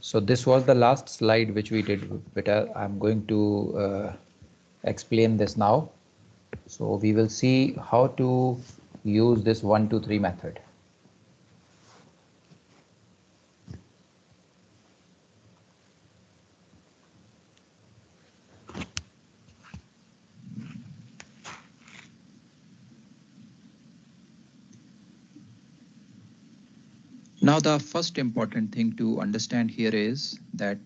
So this was the last slide which we did, but I'm going to explain this now. So we will see how to use this 1, 2, 3 method. Now, the first important thing to understand here is that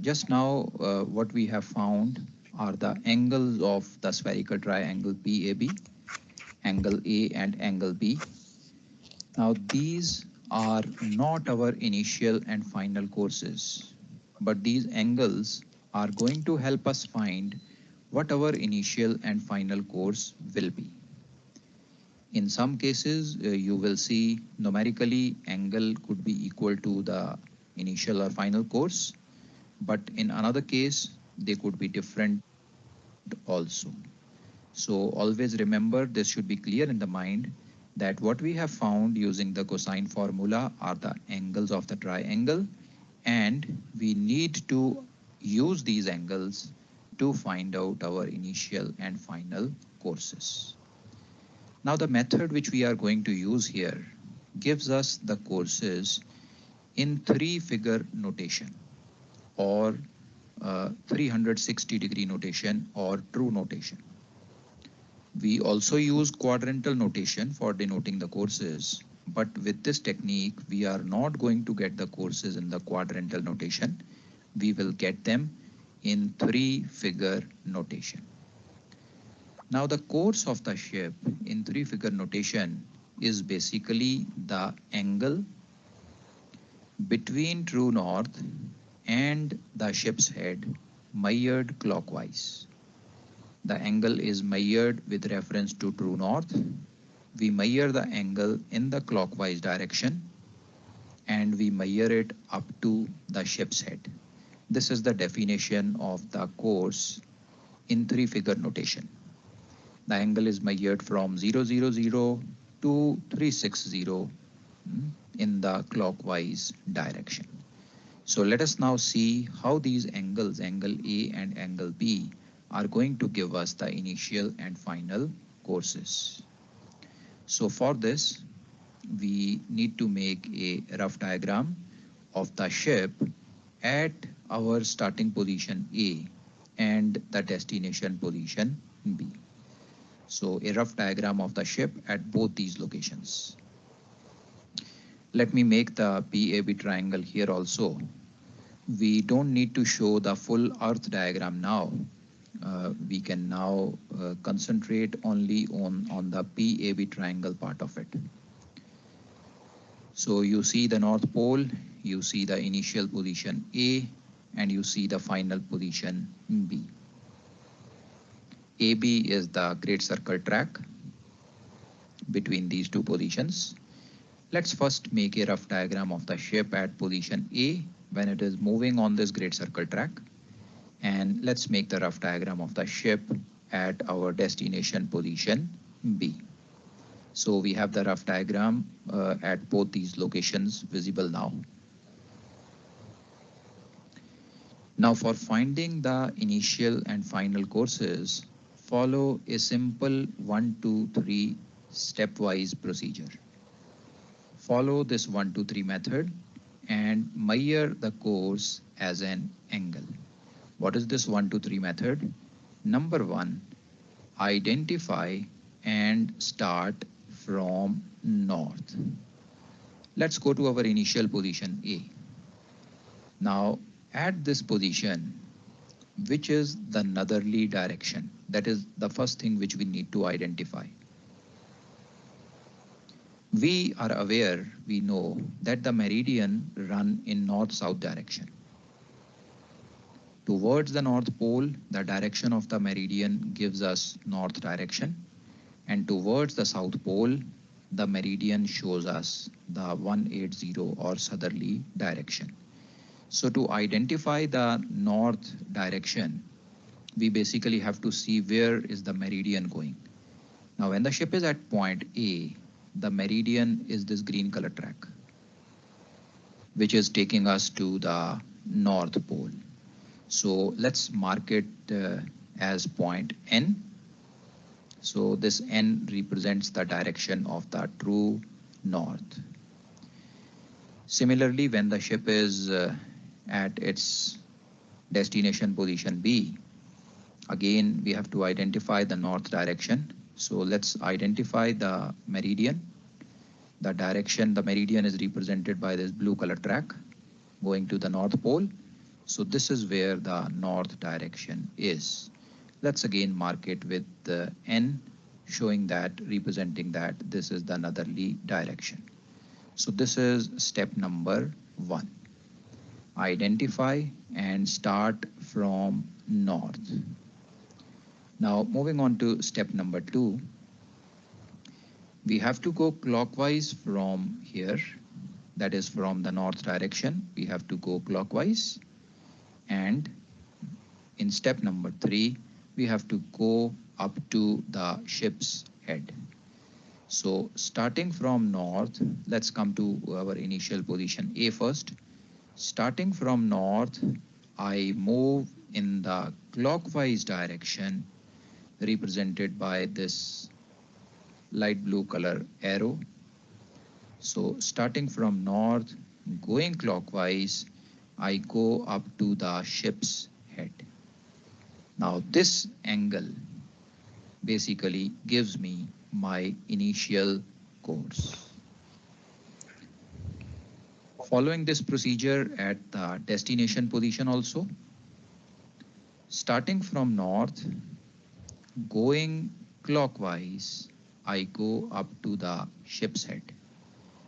just now what we have found are the angles of the spherical triangle PAB, angle A and angle B. Now, these are not our initial and final courses, but these angles are going to help us find what our initial and final course will be. In some cases, you will see numerically angle could be equal to the initial or final course, but in another case, they could be different also. So always remember, this should be clear in the mind that what we have found using the cosine formula are the angles of the triangle, and we need to use these angles to find out our initial and final courses. Now, the method which we are going to use here gives us the courses in three-figure notation or 360-degree notation or true notation. We also use quadrantal notation for denoting the courses, but with this technique, we are not going to get the courses in the quadrantal notation. We will get them in three-figure notation. Now, the course of the ship in three-figure notation is basically the angle between true north and the ship's head measured clockwise. The angle is measured with reference to true north. We measure the angle in the clockwise direction and we measure it up to the ship's head. This is the definition of the course in three-figure notation. The angle is measured from 000 to 360 in the clockwise direction. So let us now see how these angles, angle A and angle B, are going to give us the initial and final courses. So for this, we need to make a rough diagram of the ship at our starting position A and the destination position B. So a rough diagram of the ship at both these locations. Let me make the PAB triangle here also. We don't need to show the full earth diagram now. We can now concentrate only on the PAB triangle part of it. So you see the North Pole, you see the initial position A, and you see the final position B. AB is the great circle track between these two positions. Let's first make a rough diagram of the ship at position A when it is moving on this great circle track. And let's make the rough diagram of the ship at our destination position B. So we have the rough diagram at both these locations visible now. Now for finding the initial and final courses, follow a simple 1, 2, 3 stepwise procedure. Follow this 1, 2, 3 method and measure the course as an angle. What is this 1, 2, 3 method? Number 1, identify and start from north. Let's go to our initial position A. Now at this position, which is the northerly direction? That is the first thing which we need to identify. We are aware, we know that the meridian run in north-south direction. Towards the North Pole, the direction of the meridian gives us north direction, and towards the South Pole, the meridian shows us the 180 or southerly direction. So to identify the north direction, we basically have to see where is the meridian going. Now when the ship is at point A, the meridian is this green color track, which is taking us to the north pole. So let's mark it as point N. So this N represents the direction of the true north. Similarly, when the ship is at its destination position B, again we have to identify the north direction. So let's identify the meridian. The direction, the meridian is represented by this blue color track going to the north pole. So this is where the north direction is. Let's again mark it with the N, showing that, representing that this is the northerly direction. So this is step number 1. Identify and start from north. Now moving on to step number 2. We have to go clockwise from here. That is from the north direction. We have to go clockwise. And in step number 3, we have to go up to the ship's head. So starting from north, let's come to our initial position A first. Starting from north, I move in the clockwise direction represented by this light blue color arrow. So starting from north, going clockwise, I go up to the ship's head. Now this angle basically gives me my initial course. Following this procedure at the destination position also, starting from north, going clockwise, I go up to the ship's head.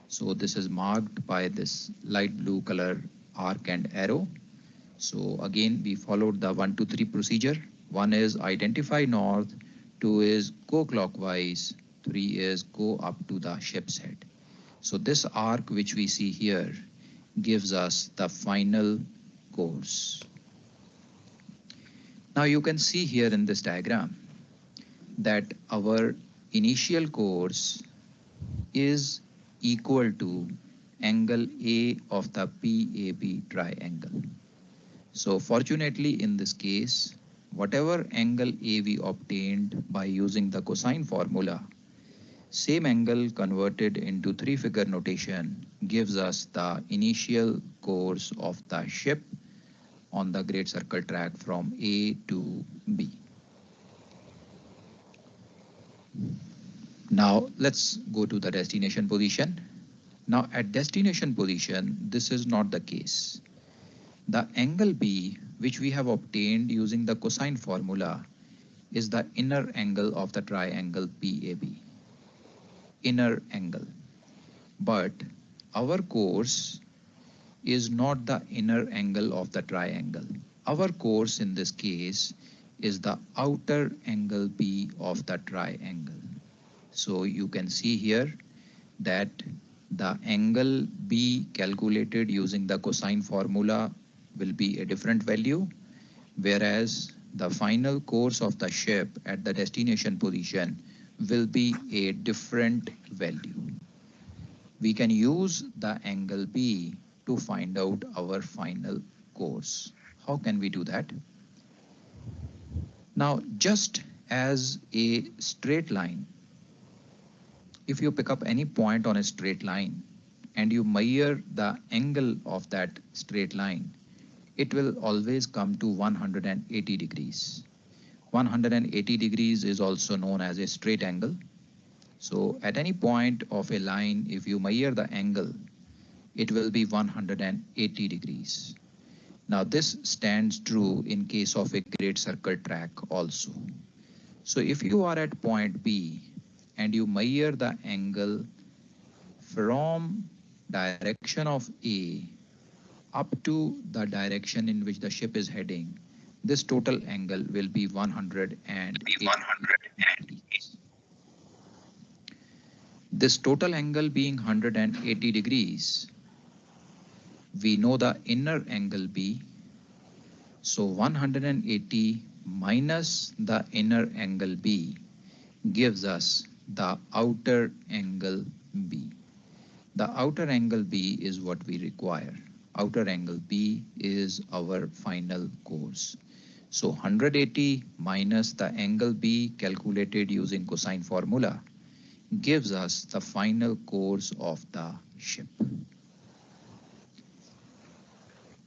So this is marked by this light blue color arc and arrow. So again, we followed the 1, 2, 3 procedure. 1 is identify north, 2 is go clockwise, 3 is go up to the ship's head. So this arc which we see here gives us the final course. Now you can see here in this diagram that our initial course is equal to angle A of the PAB triangle. So fortunately in this case, whatever angle A we obtained by using the cosine formula, same angle converted into 3-figure notation gives us the initial course of the ship on the great circle track from A to B. Now let's go to the destination position. Now at destination position, this is not the case. The angle B, which we have obtained using the cosine formula, is the inner angle of the triangle PAB. Inner angle. But our course is not the inner angle of the triangle. Our course in this case is the outer angle B of the triangle. So you can see here that the angle B calculated using the cosine formula will be a different value, whereas the final course of the ship at the destination position will be a different value. We can use the angle B to find out our final course. How can we do that? Now, just as a straight line, if you pick up any point on a straight line and you measure the angle of that straight line, it will always come to 180 degrees. 180 degrees is also known as a straight angle. So at any point of a line, if you measure the angle, it will be 180 degrees. Now this stands true in case of a great circle track also. So if you are at point B and you measure the angle from direction of A up to the direction in which the ship is heading, this total angle will be 180 degrees. This total angle being 180 degrees, we know the inner angle B. So 180 minus the inner angle B gives us the outer angle B. The outer angle B is what we require. outer angle B is our final course. So 180 minus the angle B calculated using cosine formula gives us the final course of the ship.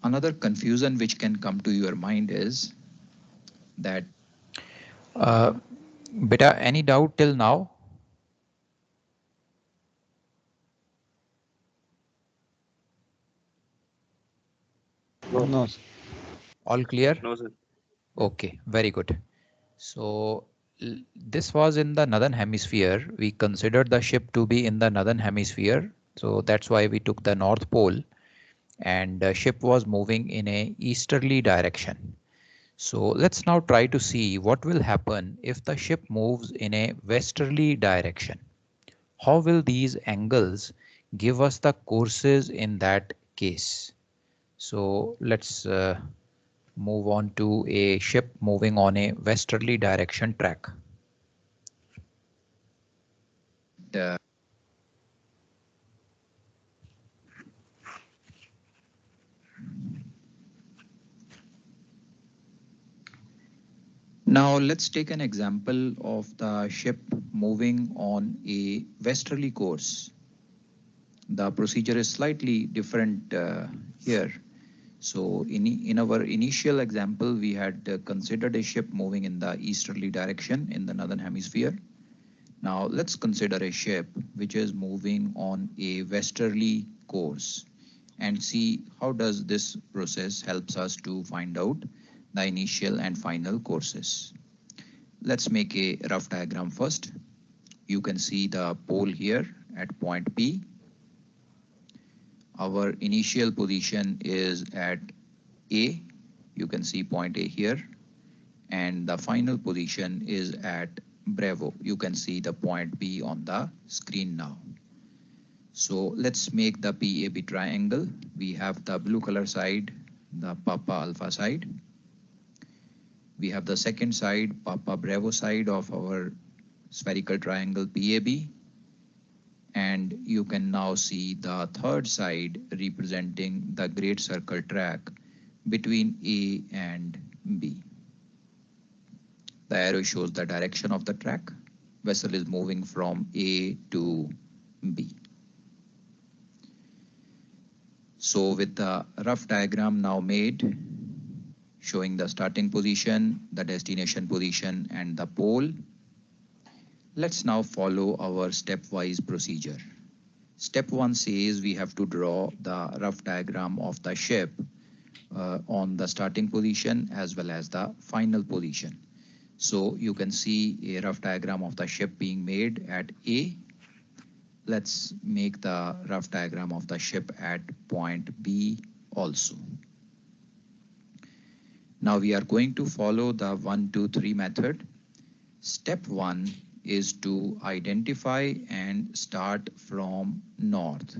Another confusion which can come to your mind is that Beta, any doubt till now? No, sir. All clear? No, sir. Okay, very good. So this was in the northern hemisphere. We considered the ship to be in the northern hemisphere. So that's why we took the North Pole, and the ship was moving in a easterly direction. So let's now try to see what will happen if the ship moves in a westerly direction. How will these angles give us the courses in that case? So let's move on to a ship moving on a westerly direction track. uh, now let's take an example of the ship moving on a westerly course. The procedure is slightly different here. So in our initial example, we had considered a ship moving in the easterly direction in the northern hemisphere. Now let's consider a ship which is moving on a westerly course and see how does this process helps us to find out the initial and final courses. Let's make a rough diagram first. You can see the pole here at point P. Our initial position is at A. You can see point A here. And the final position is at Bravo. You can see the point B on the screen now. So let's make the PAB triangle. We have the blue color side, the Papa Alpha side. We have the second side, Papa Bravo side of our spherical triangle PAB. And you can now see the third side representing the great circle track between A and B. The arrow shows the direction of the track. Vessel is moving from A to B. So with the rough diagram now made, showing the starting position, the destination position, and the pole, let's now follow our stepwise procedure. Step 1 says we have to draw the rough diagram of the ship on the starting position as well as the final position. So you can see a rough diagram of the ship being made at A. Let's make the rough diagram of the ship at point B also. Now we are going to follow the 1, 2, 3 method. Step 1 is to identify and start from north.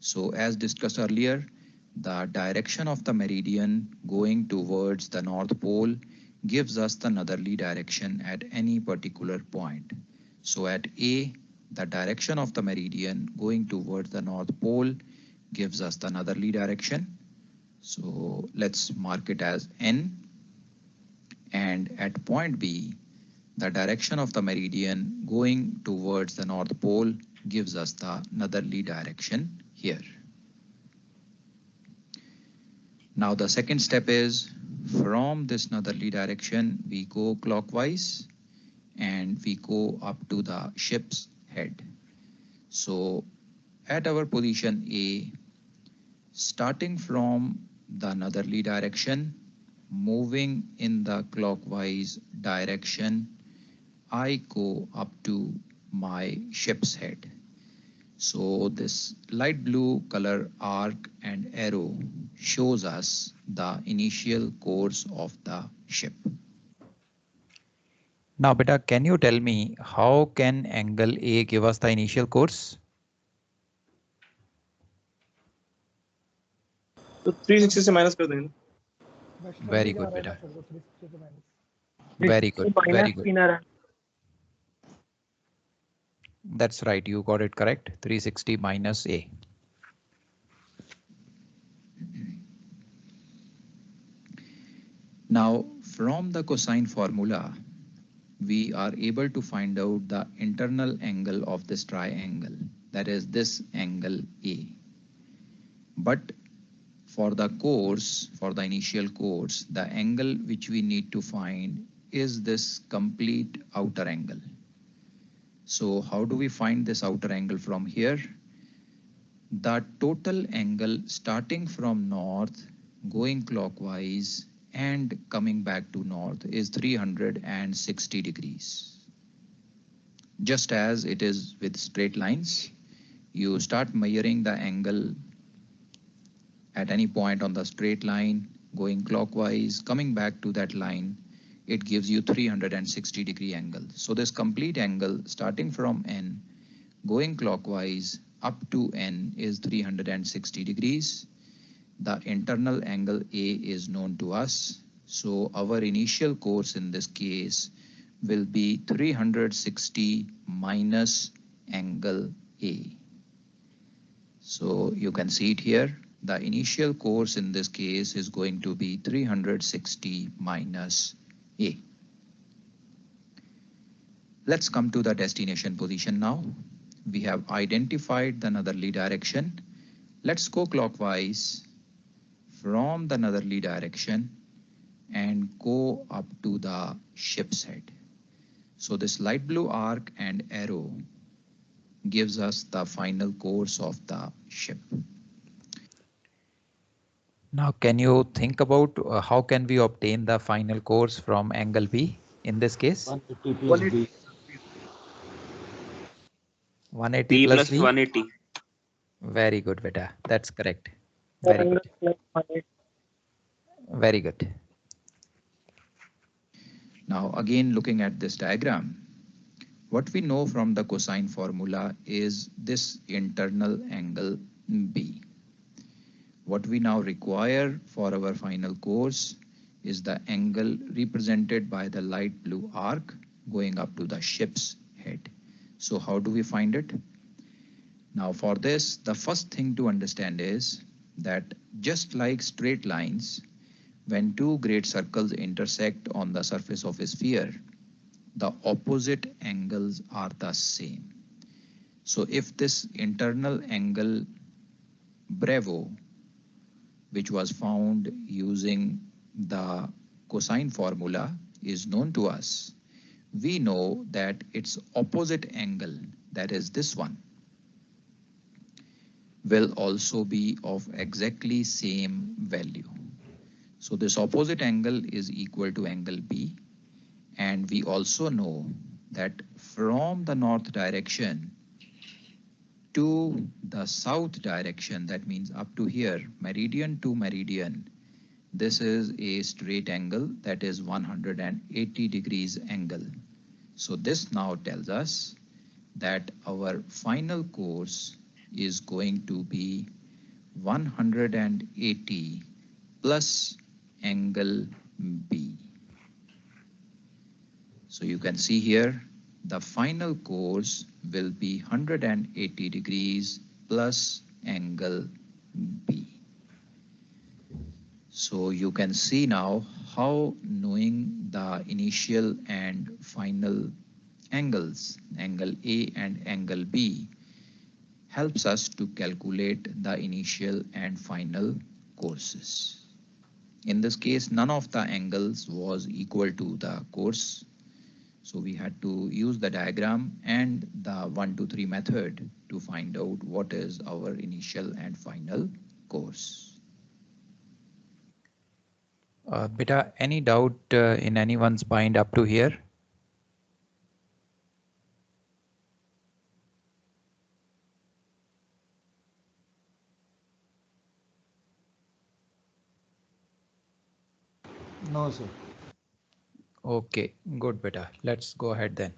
So as discussed earlier, the direction of the meridian going towards the North Pole gives us the northerly direction at any particular point. So at A, the direction of the meridian going towards the North Pole gives us the northerly direction. So let's mark it as N. And at point B, the direction of the meridian going towards the North Pole gives us the northerly direction here. Now the second step is from this northerly direction, we go clockwise and we go up to the ship's head. So at our position A, starting from the northerly direction, moving in the clockwise direction, I go up to my ship's head. So this light blue color arc and arrow shows us the initial course of the ship. Now, beta, can you tell me how can angle A give us the initial course? तो 360 से minus कर देंगे. Very good, beta. Very good. Very good. That's right. You got it correct. 360 minus A. From the cosine formula, we are able to find out the internal angle of this triangle, that is this angle A. But for the course, for the initial course, the angle which we need to find is this complete outer angle. So how do we find this outer angle from here? The total angle starting from north, going clockwise and coming back to north is 360 degrees. Just as it is with straight lines, you start measuring the angle at any point on the straight line, going clockwise, coming back to that line, it gives you 360 degree angle. So this complete angle starting from N, going clockwise up to N is 360 degrees. The internal angle A is known to us. So our initial course in this case will be 360 minus angle A. So you can see it here. The initial course in this case is going to be 360 minus A. Let's come to the destination position now. We have identified the northerly direction. Let's go clockwise from the northerly direction and go up to the ship's head. So this light blue arc and arrow gives us the final course of the ship. Now, can you think about how can we obtain the final course from angle B in this case? 180 plus B. 180 B plus plus B? 180. Very good, beta. That's correct. Very good. Very good. Now again, looking at this diagram, what we know from the cosine formula is this internal angle B. What we now require for our final course is the angle represented by the light blue arc going up to the ship's head. So how do we find it? Now for this, the first thing to understand is that just like straight lines, when two great circles intersect on the surface of a sphere, the opposite angles are the same. So if this internal angle Bravo, which was found using the cosine formula, is known to us, we know that its opposite angle, that is this one, will also be of exactly same value. So this opposite angle is equal to angle B, and we also know that from the north direction to the south direction, that means up to here, meridian to meridian, this is a straight angle, that is 180 degrees angle. So this now tells us that our final course is going to be 180 plus angle B. So you can see here, the final course will be 180 degrees plus angle B. So you can see now how knowing the initial and final angles, angle A and angle B, helps us to calculate the initial and final courses. In this case, none of the angles was equal to the course. So we had to use the diagram and the 1, 2, 3 method to find out what is our initial and final course. Beta, any doubt in anyone's mind up to here? No, sir. Okay, good, beta. Let's go ahead then.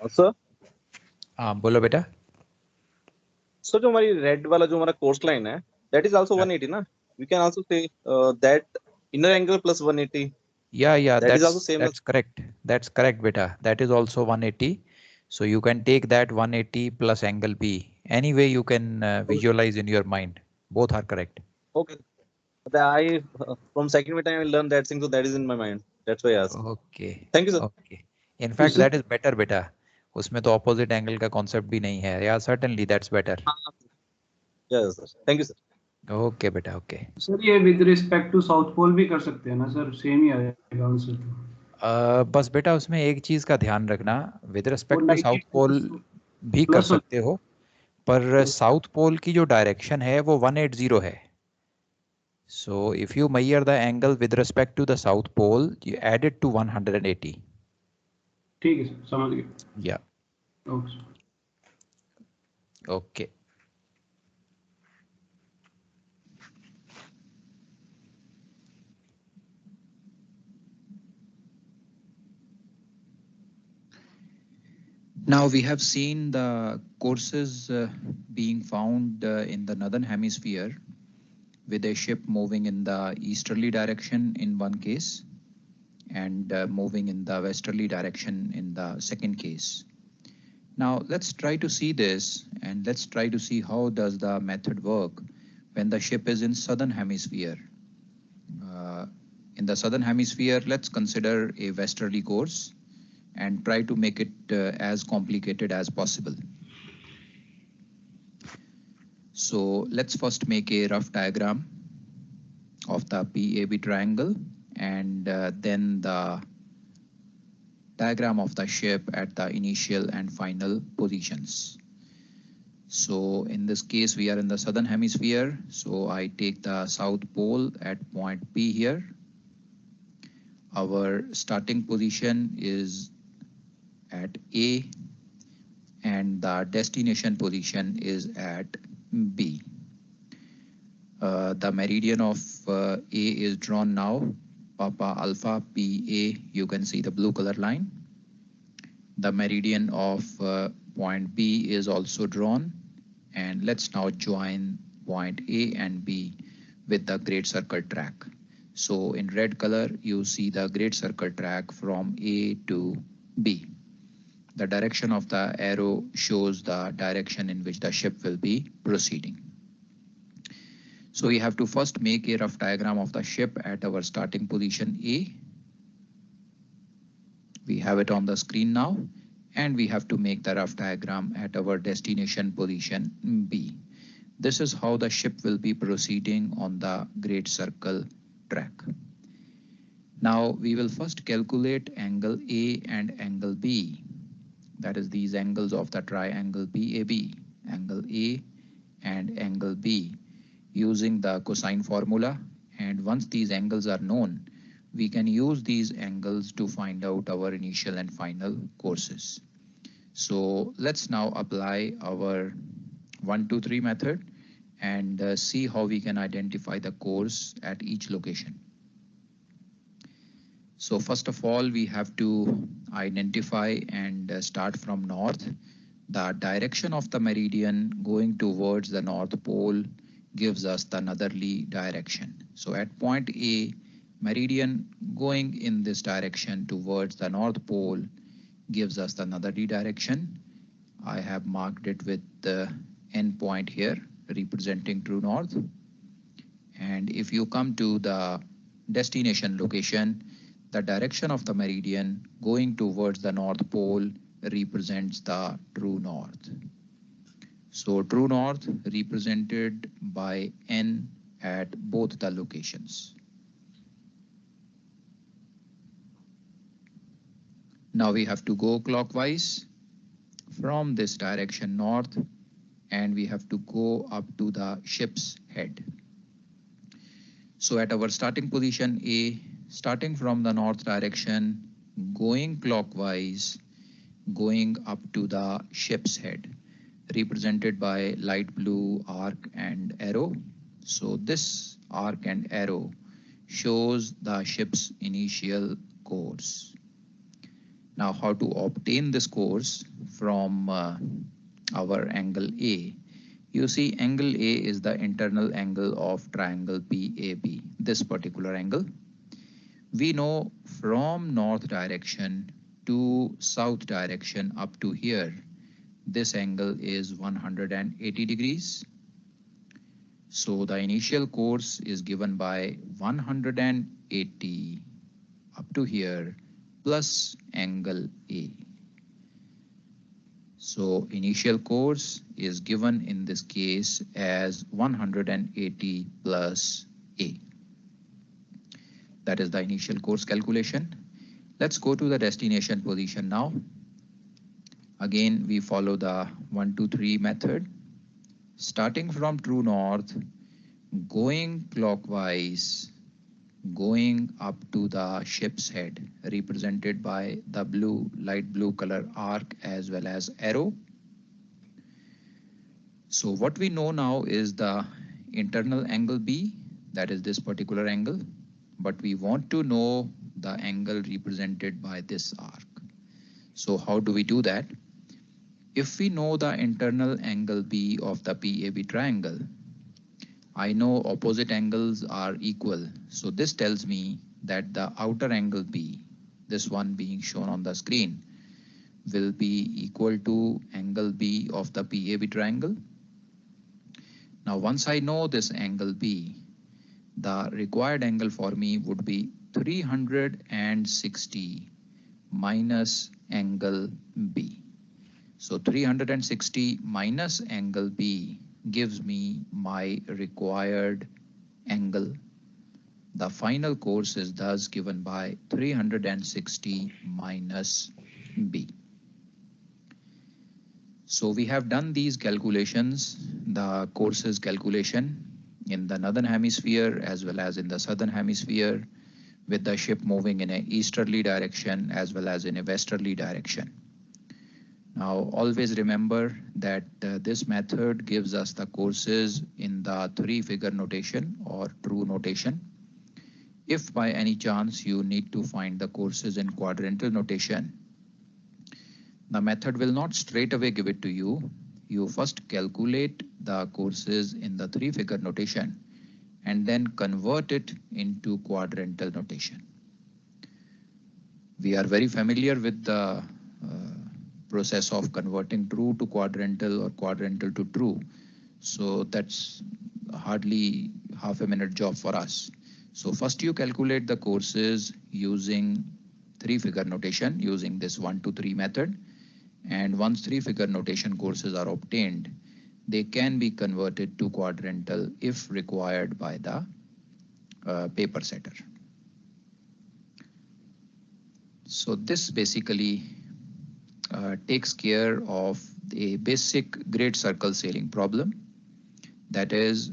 Sir बोलो बेटा. Sir जो हमारी red वाला जो हमारा course line है that is also 180 ना, we can also say that inner angle plus 180. Yeah, that is also same that's correct. That's correct, beta. That is also 180. So you can take that 180 plus angle B. Any way you can visualize in your mind. Both are correct. okay. I from second time I learned that thing, so that is in my mind. That's why I asked. Okay. Thank you, sir. Okay. In fact, that is better, beta. उसमें तो opposite angle का concept भी नहीं है. Yeah, certainly that's better. Yes, sir. Thank you, sir. Okay, beta. Okay. Sir ये with respect to South Pole भी कर सकते हैं ना सर, सेम ही आएगा आंसर तो। बस बेटा उसमें एक चीज का ध्यान रखना, विद वो रिस्पेक्ट टू साउथ पोल भी कर प्लस सकते हो, पर साउथ पोल की जो डायरेक्शन है वो 180 है. So if you measure the angle with respect to the south pole, you add it to 180. ठीक है सर, समझ गया। Yeah. Okay. Okay. Now we have seen the courses being found in the northern hemisphere with a ship moving in the easterly direction in one case and moving in the westerly direction in the second case. Now let's try to see this and let's try to see how does the method work when the ship is in southern hemisphere. In the southern hemisphere, let's consider a westerly course and try to make it as complicated as possible. So let's first make a rough diagram of the PAB triangle and then the diagram of the ship at the initial and final positions. So in this case, we are in the southern hemisphere. So I take the south pole at point P here. Our starting position is at A and the destination position is at B. The meridian of A is drawn now. Papa Alpha PA, you can see the blue color line. The meridian of point B is also drawn. And let's now join point A and B with the great circle track. So in red color, you see the great circle track from A to B. The direction of the arrow shows the direction in which the ship will be proceeding. So we have to first make a rough diagram of the ship at our starting position A. We have it on the screen now, and we have to make the rough diagram at our destination position B. This is how the ship will be proceeding on the great circle track. Now we will first calculate angle A and angle B. That is these angles of the triangle BAB, angle A and angle B, using the cosine formula. And once these angles are known, we can use these angles to find out our initial and final courses. So let's now apply our 1, 2, 3 method and see how we can identify the course at each location. So first of all, we have to identify and start from north. The direction of the meridian going towards the north pole gives us the northerly direction. So at point A, meridian going in this direction towards the north pole gives us the northerly direction. I have marked it with the N point here representing true north. And if you come to the destination location, the direction of the meridian going towards the north pole represents the true north. So true north represented by N at both the locations. Now we have to go clockwise from this direction north, and we have to go up to the ship's head. So at our starting position A, starting from the north direction, going clockwise, going up to the ship's head, represented by light blue arc and arrow. So this arc and arrow shows the ship's initial course. Now how to obtain this course from our angle A? You see angle A is the internal angle of triangle PAB, this particular angle. We know from north direction to south direction up to here, this angle is 180 degrees. So the initial course is given by 180 up to here plus angle A. So initial course is given in this case as 180 plus A. That is the initial course calculation. Let's go to the destination position now. Again, we follow the 1, 2, 3 method. Starting from true north, going clockwise, going up to the ship's head, represented by the blue, light blue color arc as well as arrow. So what we know now is the internal angle B, that is this particular angle, but we want to know the angle represented by this arc. So how do we do that? If we know the internal angle B of the PAB triangle, I know opposite angles are equal. So this tells me that the outer angle B, this one being shown on the screen, will be equal to angle B of the PAB triangle. Now, once I know this angle B, the required angle for me would be 360 minus angle B. So 360 minus angle B gives me my required angle. The final course is thus given by 360 minus B. So we have done these calculations, the courses calculation in the northern hemisphere as well as in the southern hemisphere, with the ship moving in an easterly direction as well as in a westerly direction. Now, always remember that this method gives us the courses in the 3-figure notation or true notation. If by any chance you need to find the courses in quadrantal notation, the method will not straight away give it to you. You first calculate the courses in the 3-figure notation and then convert it into quadrantal notation. We are very familiar with the process of converting true to quadrantal or quadrantal to true. So that's hardly half a minute job for us. So first you calculate the courses using 3-figure notation, using this 1, 2, 3 method. And once 3-figure notation courses are obtained, they can be converted to quadrantal if required by the paper setter. So this basically takes care of a basic great circle sailing problem. That is,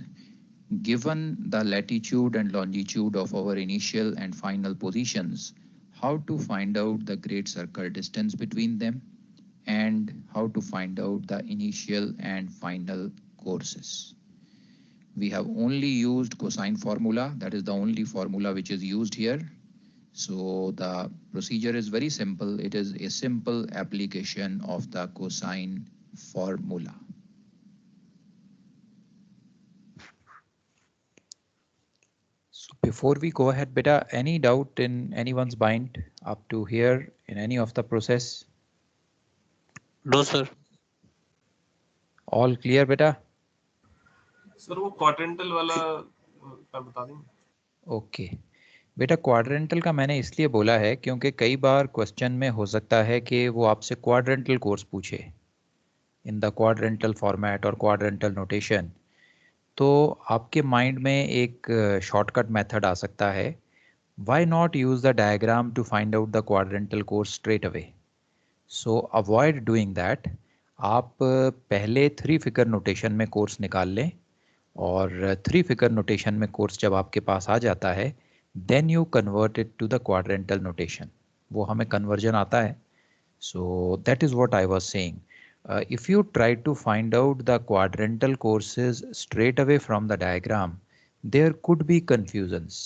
given the latitude and longitude of our initial and final positions, how to find out the great circle distance between them and how to find out the initial and final courses. We have only used cosine formula. That is the only formula which is used here. So the procedure is very simple. It is a simple application of the cosine formula. So before we go ahead, beta, any doubt in anyone's mind up to here in any of the process? No, sir. All clear, beta? Sir वो quadrantal वाला का बता देंगे. Okay बेटा, quadrantal का मैंने इसलिए बोला है क्योंकि कई बार क्वेश्चन में हो सकता है कि वो आपसे क्वाड्रेंटल कोर्स पूछे इन द क्वाड्रेंटल फॉर्मेट और क्वाड्रेंटल नोटेशन. तो आपके माइंड में एक शॉर्टकट मेथड आ सकता है. Why not use the diagram to find out the quadrantal course straight away. So avoid doing that. आप पहले 3-फिगर नोटेशन में कोर्स निकाल लें और 3-फिगर नोटेशन में कोर्स जब आपके पास आ जाता है then you convert it to the quadrantal notation. वो हमें कन्वर्जन आता है. So that is what I was saying. If you try to find out the quadrantal courses straight away from the diagram, there could be confusions.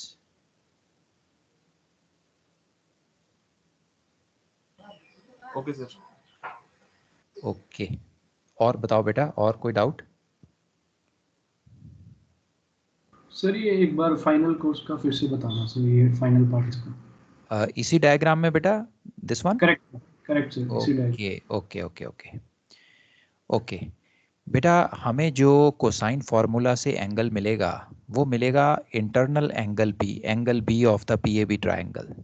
Okay, sir. Okay. और बताओ बेटा, और कोई doubt? Sir ये एक बार final course का फिर से बताना सर, ये फाइनल पार्ट इसका. इसी डायग्राम में बेटा, दिस वन? करेक्ट सर, इसी डायग्राम. ओके. बेटा हमें जो कोसाइन फॉर्मूला से एंगल मिलेगा वो मिलेगा internal angle B of the PAB triangle.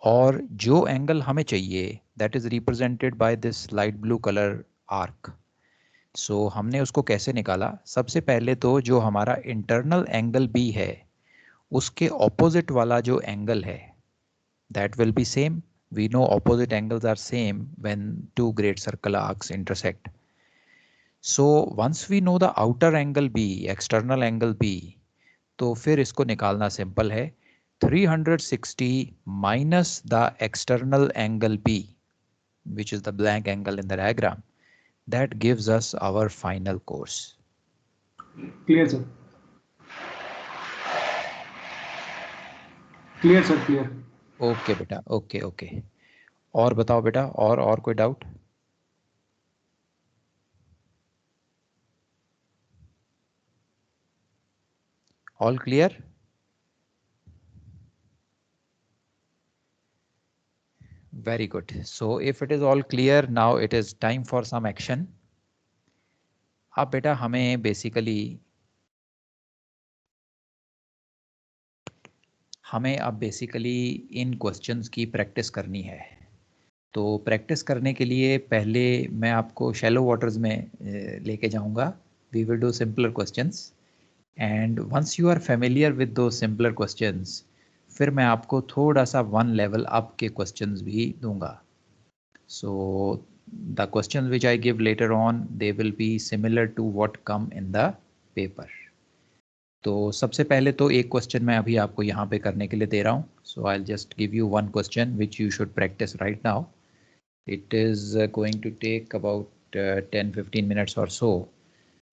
और जो एंगल हमें चाहिए that is represented by this light blue colour arc. So हमने उसको कैसे निकाला? सबसे पहले तो जो हमारा इंटरनल एंगल बी है उसके ऑपोजिट वाला जो एंगल है that will be same. We know opposite angles are same when two great circle arcs intersect. So once we know the outer angle B, external angle B, तो फिर इसको निकालना simple है। 360 minus the external angle B, which is the blank angle in the diagram, that gives us our final course. Clear, sir. Clear, sir. Clear. Okay बेटा, okay okay. और बताओ बेटा, और कोई doubt? All clear? Very good. So if it is all clear, now it is time for some action. अब बेटा हमें basically इन questions की प्रैक्टिस करनी है। तो प्रैक्टिस करने के लिए पहले मैं आपको शैलो वाटर्स में लेके जाऊंगा। We will do simpler questions and once you are familiar with those simpler questions, फिर मैं आपको थोड़ा सा वन लेवल अप के क्वेश्चंस भी दूंगा। So the questions which I give later on, they will be similar to what come in the paper. तो सबसे पहले तो एक क्वेश्चन मैं अभी आपको यहाँ पे करने के लिए दे रहा हूँ। So I'll just give you one question which you should practice right now. It is going to take about 10-15 minutes or so.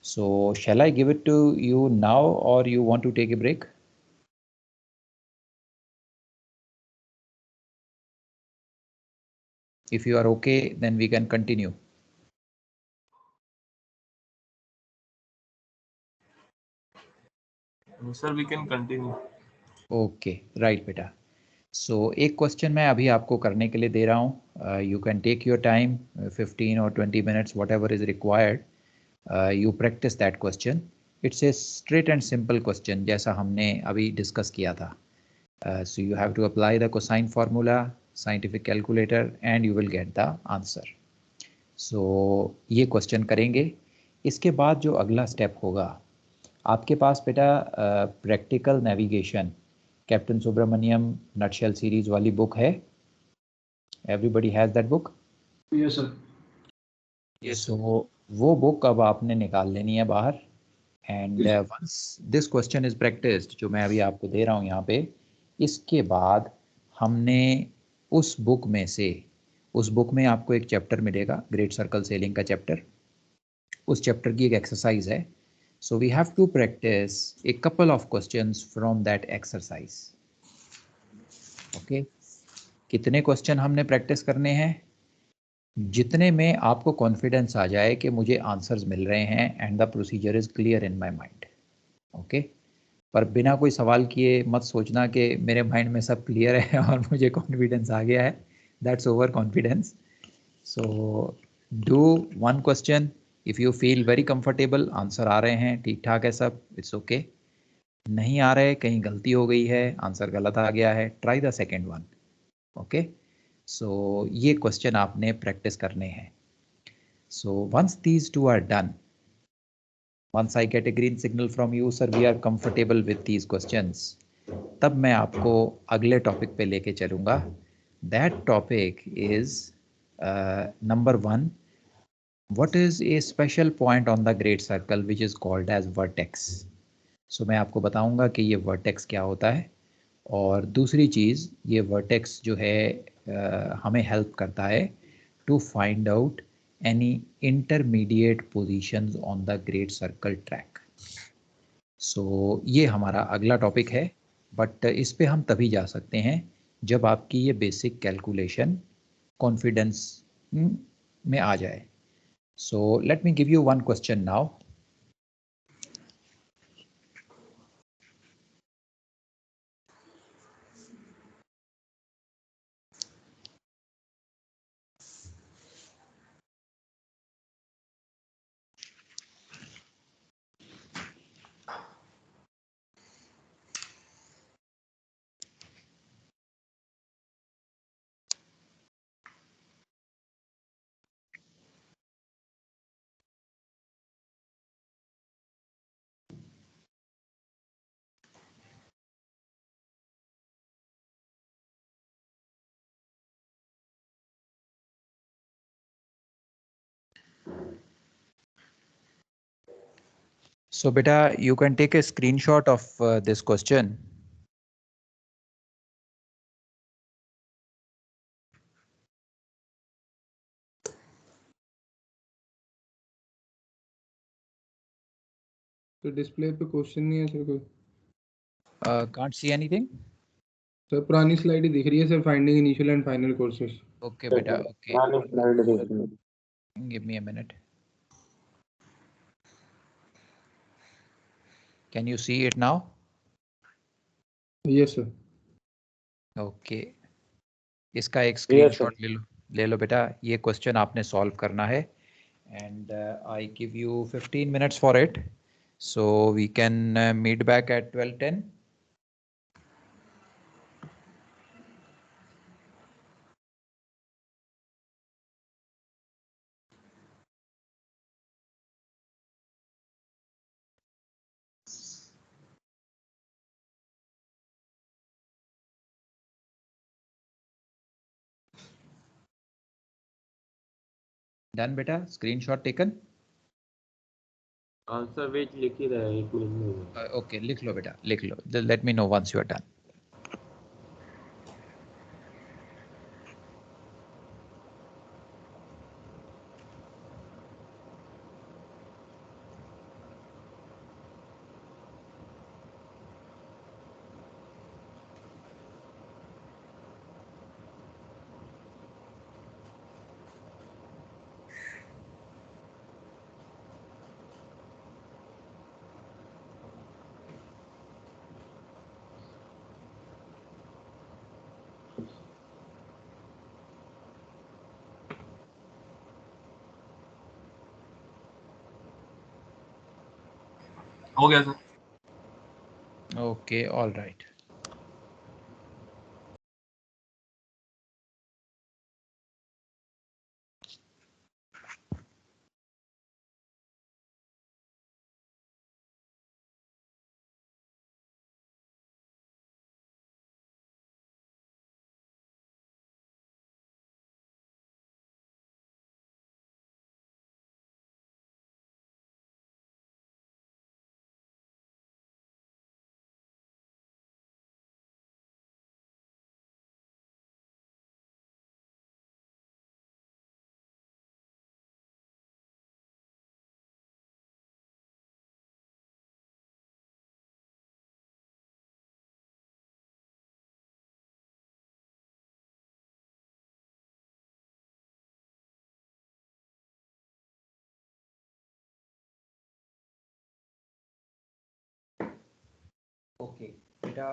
So shall I give it to you now or you want to take a break? If you are okay, then we can continue. Sir, we can continue. Okay, right बेटा। सो एक question मैं अभी आपको करने के लिए दे रहा हूँ। You can take your time, 15 और 20 minutes, whatever is required. You practice that question. It's a straight and simple question जैसा हमने अभी डिस्कस किया था। So you have to apply the cosine formula, scientific calculator and you will get the answer. So ये question करेंगे। इसके बाद जो अगला स्टेप होगा, आपके पास बेटा practical navigation captain Subramanyam nutshell series वाली बुक है। Everybody has that book? Yes, sir. So वो बुक अब आपने निकाल लेनी है बाहर। And once this question is practised, जो मैं अभी आपको दे रहा हूँ यहाँ पे, इसके बाद हमने उस बुक में आपको एक चैप्टर मिलेगा, ग्रेट सर्कल सेलिंग का चैप्टर। उस चैप्टर की एक एक्सरसाइज है। So we have to practice a couple of questions from that exercise. Okay? कितने क्वेश्चन हमने प्रैक्टिस करने हैं? जितने में आपको कॉन्फिडेंस आ जाए कि मुझे आंसर्स मिल रहे हैं and the procedure is clear in my mind. Okay? पर बिना कोई सवाल किए मत सोचना कि मेरे माइंड में सब क्लियर है और मुझे कॉन्फिडेंस आ गया है। That's over confidence. So do one question, if you feel very comfortable, answer आ रहे हैं, ठीक ठाक है सब, इट्स ओके। नहीं आ रहे, कहीं गलती हो गई है, आंसर गलत आ गया है, try the second one. Okay? So ये क्वेश्चन आपने प्रैक्टिस करने हैं। So once these two are done, once I get a green signal from you sir we are comfortable with these questions, तब मैं आपको अगले टॉपिक पे लेके चलूँगा। That topic is number 1, what is a special point on the great circle which is called as vertex. So मैं आपको बताऊंगा कि ये वर्टेक्स क्या होता है। और दूसरी चीज़, ये वर्टेक्स जो है हमें हेल्प करता है to find out any intermediate positions on the great circle track. So ये हमारा अगला टॉपिक है, बट इस पे हम तभी जा सकते हैं जब आपकी ये बेसिक कैलकुलेशन कॉन्फिडेंस में आ जाए। So let me give you one question now. So beta, you can take a screenshot of this question. तो डिस्प्ले पे क्वेश्चन नहीं है सर कोई Can't see anything. सर पुरानी स्लाइड ही दिख रही है sir finding initial and final courses Okay beta, okay. Slide दिख रही है Give me a minute. Can you see it now? Yes sir Okay. इसका एक स्क्रीनशॉट ले लो बेटा, ये क्वेश्चन आपने सॉल्व करना है and I give you 15 minutes for it. So we can meet back at 12:10. Done beta, screenshot taken. Answer wait लिख ही रहा है 1 मिनट में Okay, लिख लो बेटा, लिख लो. Let me know once you are done. हो गया sir. Okay, all right. Okay, beta.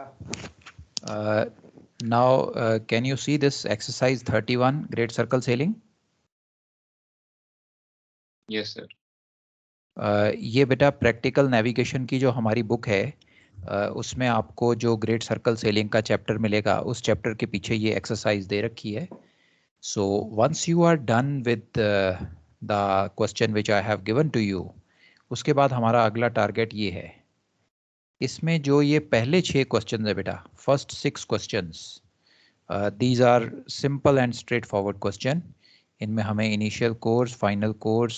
Now, can you see this exercise 31, great circle sailing? Yes sir ये बेटा प्रैक्टिकल नेविगेशन की जो हमारी बुक है उसमें आपको जो ग्रेट सर्कल सेलिंग का चैप्टर मिलेगा, उस चैप्टर के पीछे ये एक्सरसाइज दे रखी है. So once you are done with the question which I have given to you, उसके बाद हमारा अगला टारगेट ये है. इसमें जो ये पहले 6 क्वेश्चन है बेटा, first 6 questions, these are simple and straight forward question. इनमें हमें इनिशियल कोर्स, फाइनल कोर्स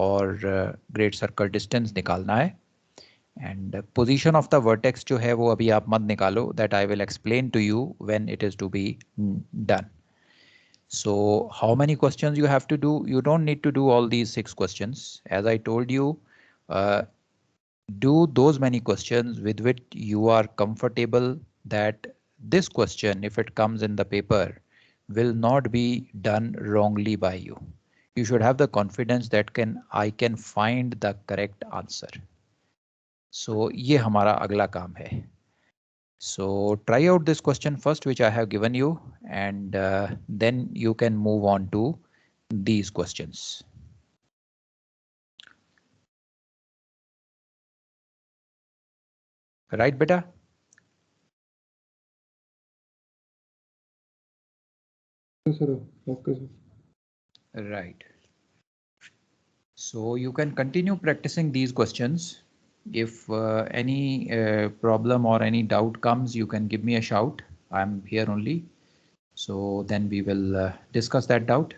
और ग्रेट सर्कल डिस्टेंस निकालना है. And position of the vertex जो है वो अभी आप मत निकालो, that I will explain to you when it is to be done. So how many questions you have to do? You don't need to do all these 6 questions. As I told you, do those many questions with which you are comfortable that this question, if it comes in the paper, will not be done wrongly by you. You should have the confidence that I can find the correct answer. So ये हमारा अगला काम है. So try out this question first, which I have given you, and then you can move on to these questions. Right, beta? Okay, sir. Right. So you can continue practicing these questions. If any problem or any doubt comes, you can give me a shout. I'm here only. So then we will discuss that doubt.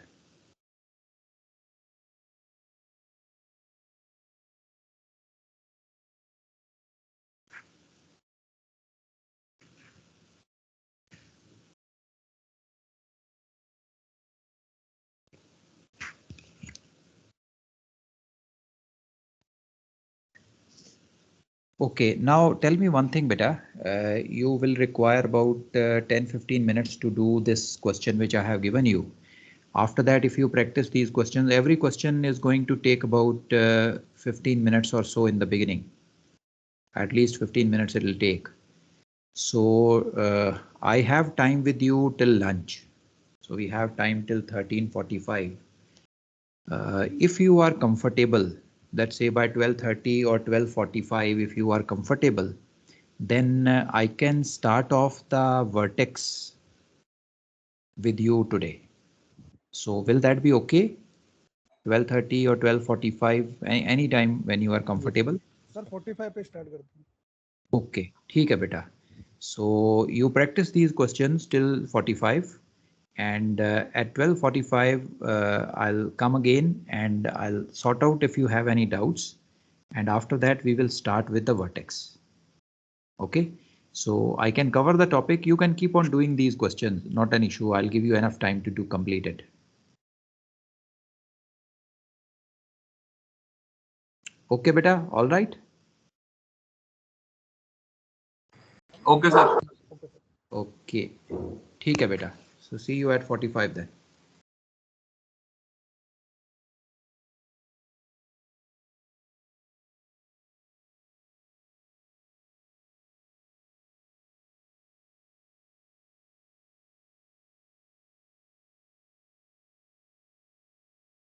Okay, now tell me one thing, beta. You will require about 10-15 minutes to do this question which I have given you. After that, if you practice these questions, every question is going to take about 15 minutes or so in the beginning. At least 15 minutes it will take. So I have time with you till lunch. So we have time till 13:45. If you are comfortable, let's say by 12:30 or 12:45, if you are comfortable, then I can start off the vertex with you today. So will that be okay? 12:30 or 12:45, any time when you are comfortable. Sir, 45 पे start करते हैं. Okay, ठीक है बेटा. So you practice these questions till 45, and at 12:45 I'll come again and I'll sort out if you have any doubts, and after that we will start with the vertex. Okay, so I can cover the topic. You can keep on doing these questions, not an issue. I'll give you enough time to complete it. Okay beta, all right. Okay, sir. Okay, ठीक है बेटा. So see you at 45 then.